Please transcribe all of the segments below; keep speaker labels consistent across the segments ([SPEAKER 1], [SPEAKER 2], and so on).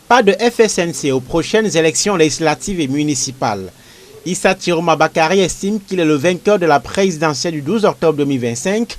[SPEAKER 1] Pas de FSNC aux prochaines élections législatives et municipales. Issa Tiroma Bakary estime qu'il est le vainqueur de la présidentielle du 12 octobre 2025.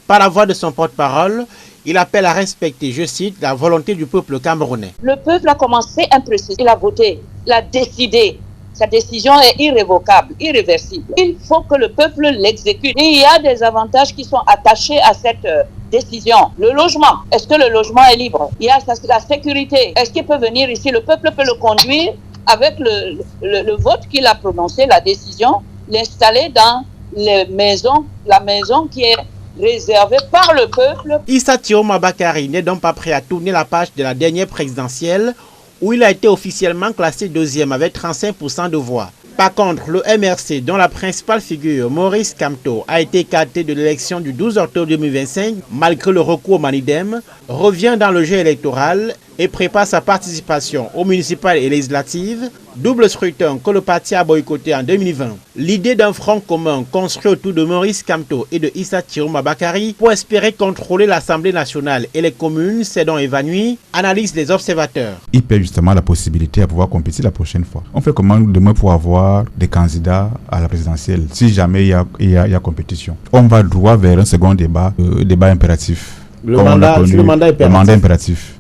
[SPEAKER 1] Par la voix de son porte-parole, il appelle à respecter, je cite, la volonté du peuple camerounais.
[SPEAKER 2] Le peuple a commencé un processus, il a voté, il a décidé. Sa décision est irrévocable, irréversible. Il faut que le peuple l'exécute. Il y a des avantages qui sont attachés à cette décision. Le logement, est-ce que le logement est libre? Il y a la sécurité. Est-ce qu'il peut venir ici? Le peuple peut le conduire avec le vote qu'il a prononcé, la décision, l'installer dans les maisons, la maison qui est réservée par le peuple.
[SPEAKER 1] Issa Tiroma Bakary n'est donc pas prêt à tourner la page de la dernière présidentielle où il a été officiellement classé deuxième avec 35% de voix. Par contre, le MRC, dont la principale figure, Maurice Kamto, a été écarté de l'élection du 12 octobre 2025, malgré le recours au Manidem, revient dans le jeu électoral et prépare sa participation aux municipales et législatives, double scrutin que le parti a boycotté en 2020. L'idée d'un front commun construit autour de Maurice Kamto et de Issa Tiroma Bakary pour espérer contrôler l'Assemblée nationale et les communes s'est donc évanouie, analysent les observateurs.
[SPEAKER 3] Il perd justement la possibilité à pouvoir compétir la prochaine fois. On fait comment demain pour avoir des candidats à la présidentielle si jamais il y a compétition? On va droit vers un second débat, débat impératif.
[SPEAKER 1] Le mandat
[SPEAKER 3] impératif.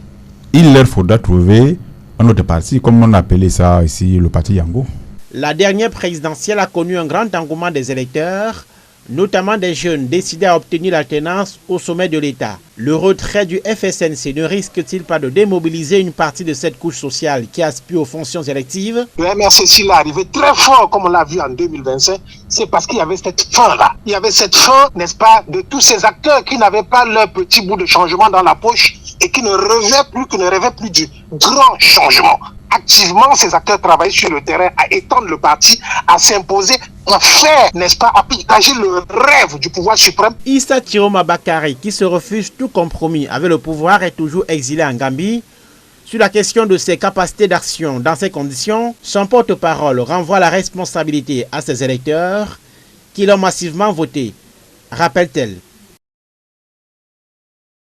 [SPEAKER 3] Il leur faudra trouver un autre parti, comme on appelait ça ici le parti Yango.
[SPEAKER 1] La dernière présidentielle a connu un grand engouement des électeurs, notamment des jeunes décidés à obtenir l'alternance au sommet de l'État. Le retrait du FSNC ne risque-t-il pas de démobiliser une partie de cette couche sociale qui aspire aux fonctions électives?
[SPEAKER 4] Le MRC, s'il est arrivé très fort, comme on l'a vu en 2025, c'est parce qu'il y avait cette faim-là. Il y avait cette faim, n'est-ce pas, de tous ces acteurs qui n'avaient pas leur petit bout de changement dans la poche et qui ne rêvaient plus du grand changement. Activement, ces acteurs travaillent sur le terrain à étendre le parti, à s'imposer, à faire, n'est-ce pas, à partager le rêve du pouvoir suprême.
[SPEAKER 1] Issa Tiroma Bakary, qui se refuse tout compromis avec le pouvoir, est toujours exilé en Gambie. Sur la question de ses capacités d'action dans ces conditions, son porte-parole renvoie la responsabilité à ses électeurs qui l'ont massivement voté, rappelle-t-elle.